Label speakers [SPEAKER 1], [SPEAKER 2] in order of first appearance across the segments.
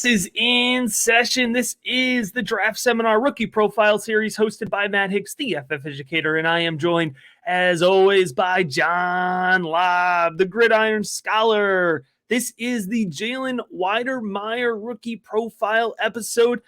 [SPEAKER 1] Is in session. This is the Draft Seminar Rookie Profile Series hosted by Matt Hicks, the FF Educator, and I am joined, as always, by John Laub, the Gridiron Scholar. This is the Jalen Wydermyer Rookie Profile episode.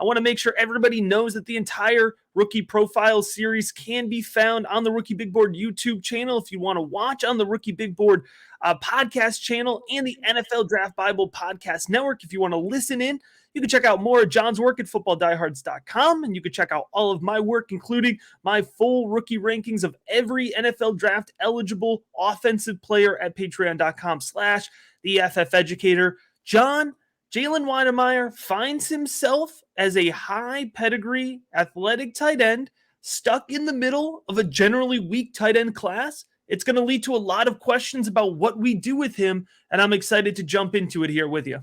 [SPEAKER 1] I want to make sure everybody knows that the entire Rookie Profile series can be found on the Rookie Big Board YouTube channel. If you want to watch on the Rookie Big Board podcast channel and the NFL Draft Bible Podcast Network, if you want to listen in, you can check out more of John's work at footballdiehards.com, and you can check out all of my work, including my full rookie rankings of every NFL draft eligible offensive player at patreon.com/the FF Educator. John, Jalen Wydermyer finds himself as a high pedigree athletic tight end stuck in the middle of a generally weak tight end class. It's going to lead to a lot of questions about what we do with him, and I'm excited to jump into it here with you.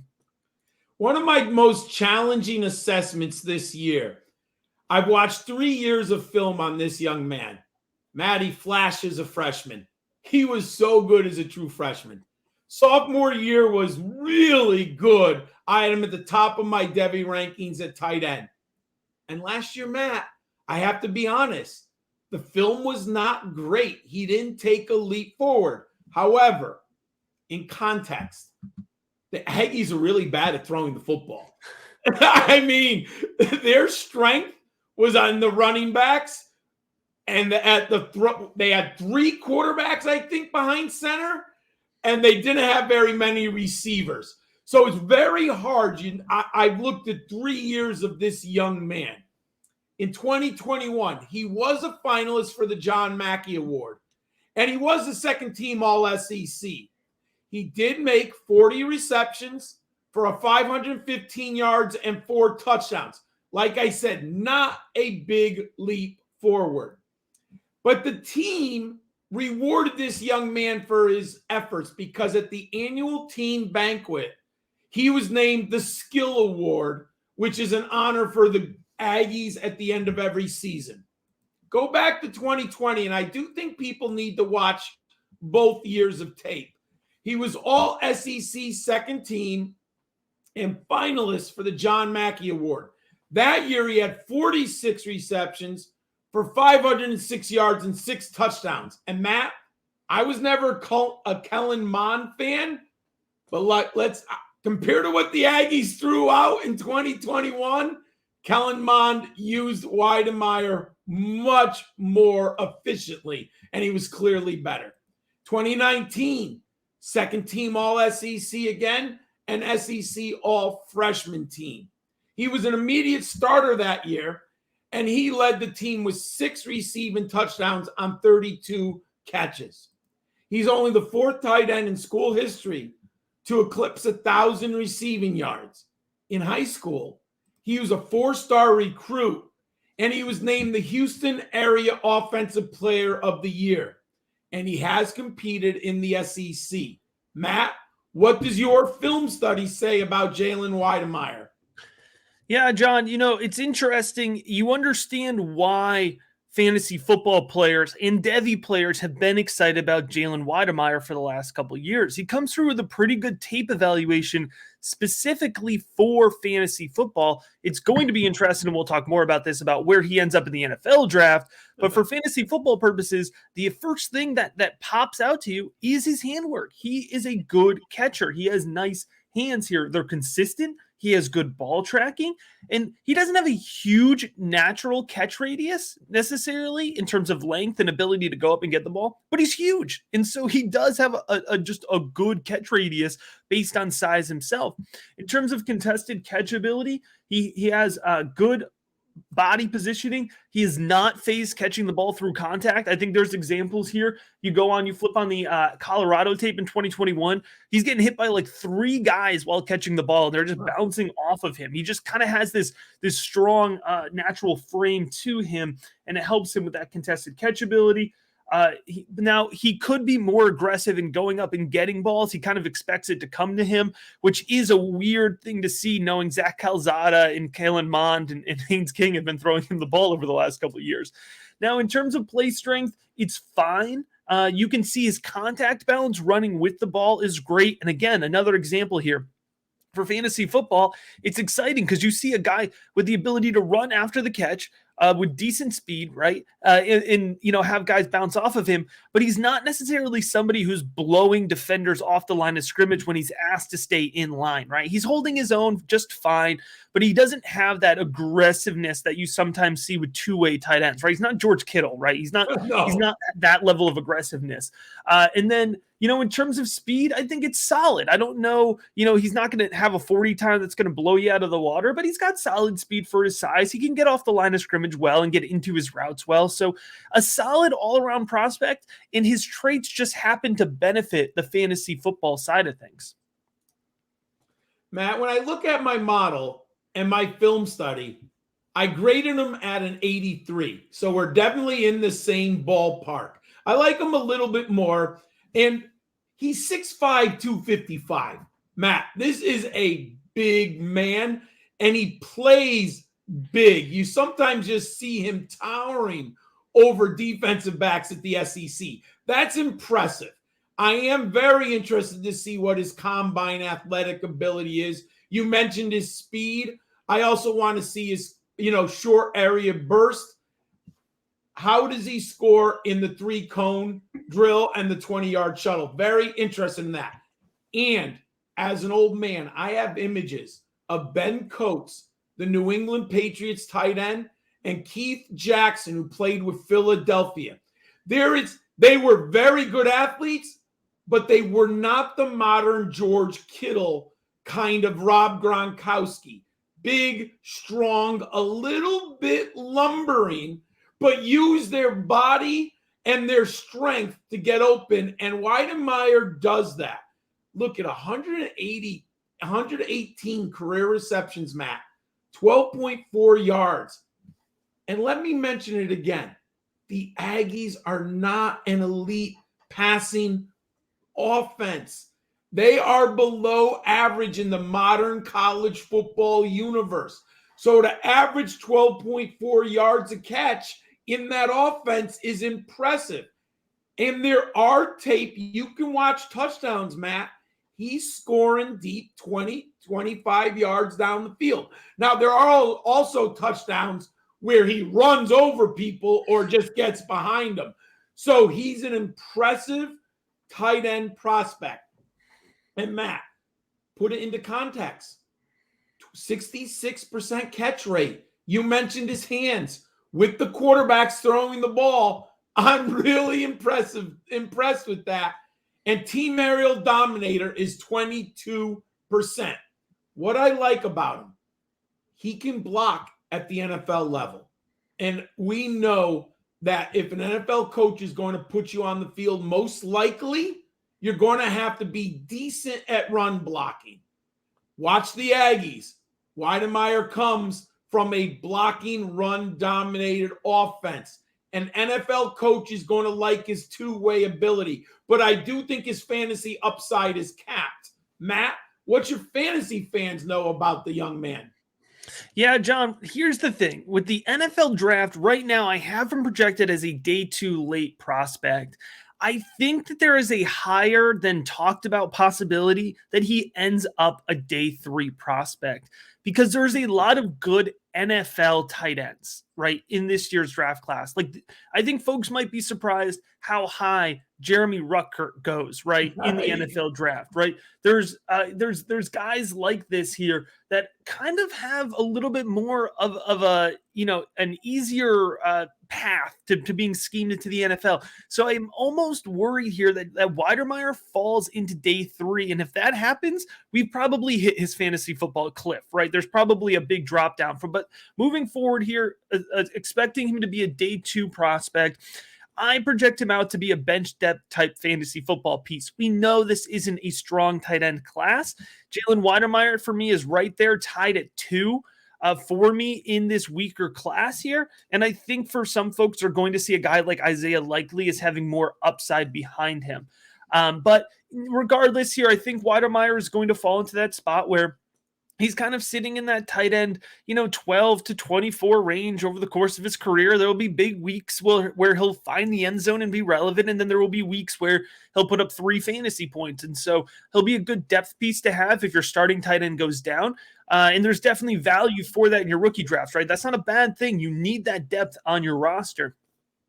[SPEAKER 2] One of my most challenging assessments this year. I've watched 3 years of film on this young man. Matty flashed as a freshman. He was so good as a true freshman. Sophomore year was really good. I had him at the top of my Devy rankings at tight end. And last year, Matt, I have to be honest, the film was not great. He didn't take a leap forward. However, in context, the Aggies are really bad at throwing the football. I mean, their strength was on the running backs, and they had 3 quarterbacks, I think, behind center, and they didn't have very many receivers. So it's very hard. I've looked at 3 years of this young man. In 2021, he was a finalist for the John Mackey Award, and he was a second-team All-SEC. He did make 40 receptions for a 515 yards and 4 touchdowns. Like I said, not a big leap forward. But the team rewarded this young man for his efforts because at the annual team banquet, he was named the Skill Award, which is an honor for the Aggies at the end of every season. Go back to 2020, and I do think people need to watch both years of tape. He was all SEC second team and finalist for the John Mackey Award. That year, he had 46 receptions for 506 yards and 6 touchdowns. And Matt, I was never a Kellen Mond fan, but let's compare to what the Aggies threw out in 2021. Kellen Mond used Wydermyer much more efficiently, and he was clearly better. 2019, second team All-SEC again, and SEC All-Freshman team. He was an immediate starter that year, and he led the team with 6 receiving touchdowns on 32 catches. He's only the 4th tight end in school history to eclipse 1,000 receiving yards. In high school, he was a 4-star recruit, and he was named the Houston Area Offensive Player of the Year, and he has competed in the SEC. Matt, what does your film study say about Jalen Wydermyer?
[SPEAKER 1] Yeah, John, it's interesting. You understand why fantasy football players and Devy players have been excited about Jalen Wydermyer for the last couple of years. He comes through with a pretty good tape evaluation specifically for fantasy football. It's going to be interesting, and we'll talk more about this, about where he ends up in the NFL draft. But for fantasy football purposes, the first thing that pops out to you is his handwork. He is a good catcher. He has nice hands here. They're consistent. He has good ball tracking, and he doesn't have a huge natural catch radius necessarily in terms of length and ability to go up and get the ball, but he's huge. And so he does have just a good catch radius based on size himself. In terms of contested catch ability, he has good body positioning. He is not phased catching the ball through contact. I think there's examples here. You flip on the Colorado tape in 2021. He's getting hit by like 3 guys while catching the ball. They're just bouncing off of him. He just kind of has this strong natural frame to him, and it helps him with that contested catch ability. Now, he could be more aggressive in going up and getting balls. He kind of expects it to come to him, which is a weird thing to see, knowing Zach Calzada and Kellen Mond and Haynes King have been throwing him the ball over the last couple of years. Now, in terms of play strength, it's fine. You can see his contact balance running with the ball is great. And again, another example here. for fantasy football, it's exciting because you see a guy with the ability to run after the catch, with decent speed, right? And have guys bounce off of him, but he's not necessarily somebody who's blowing defenders off the line of scrimmage when he's asked to stay in line, right? He's holding his own just fine, but he doesn't have that aggressiveness that you sometimes see with two-way tight ends, right? He's not George Kittle, right? He's not that level of aggressiveness. And then, in terms of speed, I think it's solid. I don't know, he's not going to have a 40 time that's going to blow you out of the water, but he's got solid speed for his size. He can get off the line of scrimmage well and get into his routes well. So a solid all-around prospect, and his traits just happen to benefit the fantasy football side of things.
[SPEAKER 2] Matt, when I look at my model and my film study, I graded him at an 83. So we're definitely in the same ballpark. I like him a little bit more. And he's 6'5", 255. Matt, this is a big man, and he plays big. You sometimes just see him towering over defensive backs at the SEC. That's impressive. I am very interested to see what his combine athletic ability is. You mentioned his speed. I also want to see his, short area burst. How does he score in the 3-cone drill and the 20-yard shuttle? Very interested in that. And as an old man, I have images of Ben Coates, the New England Patriots tight end, and Keith Jackson, who played with Philadelphia. They were very good athletes, but they were not the modern George Kittle kind of Rob Gronkowski. Big, strong, a little bit lumbering, but use their body and their strength to get open. And Wydermyer does that. Look at 118 career receptions, Matt, 12.4 yards. And let me mention it again. The Aggies are not an elite passing offense. They are below average in the modern college football universe. So to average 12.4 yards a catch in that offense is impressive. And there are tape. You can watch touchdowns, Matt. He's scoring deep 20, 25 yards down the field. Now, there are also touchdowns where he runs over people or just gets behind them. So he's an impressive tight end prospect. And Matt, put it into context. 66% catch rate. You mentioned his hands. With the quarterbacks throwing the ball, I'm really impressed with that. And team aerial dominator is 22%. What I like about him, he can block at the NFL level. And we know that if an NFL coach is going to put you on the field, most likely you're going to have to be decent at run blocking. Watch the Aggies. Wydermyer comes from a blocking, run-dominated offense. An NFL coach is going to like his two-way ability. But I do think his fantasy upside is capped. Matt, what your fantasy fans know about the young man?
[SPEAKER 1] Yeah, John, here's the thing. With the NFL draft right now, I have him projected as a day 2 late prospect. I think that there is a higher than talked about possibility that he ends up a day 3 prospect, because there's a lot of good NFL tight ends, right, in this year's draft class. Like, I think folks might be surprised how high Jeremy Ruckert goes, right, in the NFL draft, right? There's guys like this here that kind of have a little bit more of a, an easier path to being schemed into the NFL. So I'm almost worried here that Wydermyer falls into day 3. And if that happens, we've probably hit his fantasy football cliff, right? There's probably a big drop down but moving forward here, expecting him to be a day 2 prospect. I project him out to be a bench depth type fantasy football piece. We know this isn't a strong tight end class. Jalen Wydermyer for me is right there tied at 2 for me in this weaker class here. And I think for some folks are going to see a guy like Isaiah Likely as having more upside behind him. But regardless here, I think Wydermyer is going to fall into that spot where He's kind of sitting in that tight end, 12 to 24 range over the course of his career. There will be big weeks where he'll find the end zone and be relevant. And then there will be weeks where he'll put up 3 fantasy points. And so he'll be a good depth piece to have if your starting tight end goes down. And there's definitely value for that in your rookie drafts, right? That's not a bad thing. You need that depth on your roster.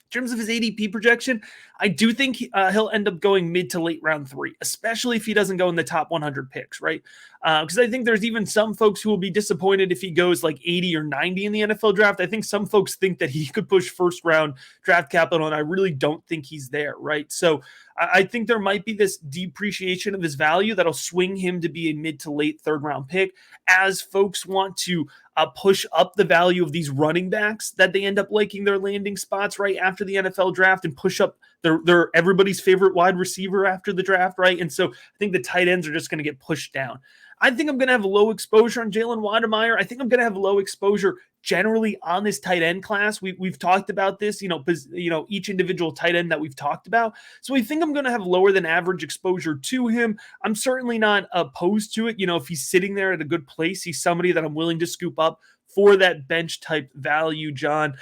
[SPEAKER 1] In terms of his ADP projection, I do think he'll end up going mid to late round 3, especially if he doesn't go in the top 100 picks, right? Because I think there's even some folks who will be disappointed if he goes like 80 or 90 in the NFL draft. I think some folks think that he could push first round draft capital, and I really don't think he's there, right? So I think there might be this depreciation of his value that'll swing him to be a mid to late third round pick as folks want to push up the value of these running backs that they end up liking their landing spots right after the NFL draft and push up their everybody's favorite wide receiver after the draft, right? And so I think the tight ends are just going to get pushed down. I think I'm going to have low exposure on Jalen Wydermyer. I think I'm going to have low exposure generally on this tight end class. We've talked about this, each individual tight end that we've talked about. So I think I'm going to have lower than average exposure to him. I'm certainly not opposed to it. If he's sitting there at a good place, he's somebody that I'm willing to scoop up for that bench type value, John.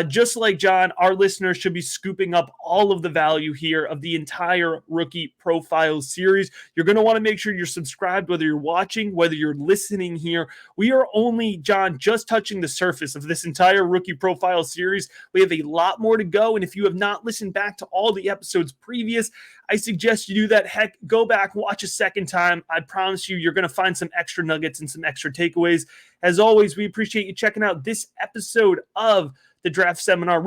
[SPEAKER 1] Just like John, our listeners should be scooping up all of the value here of the entire rookie profile series. You're going to want to make sure you're subscribed, whether you're watching, whether you're listening here. We are only, John, just touching the surface of this entire rookie profile series. We have a lot more to go. And if you have not listened back to all the episodes previous, I suggest you do that. Heck, go back, watch a second time. I promise you're going to find some extra nuggets and some extra takeaways. As always, we appreciate you checking out this episode of the Draft Seminar.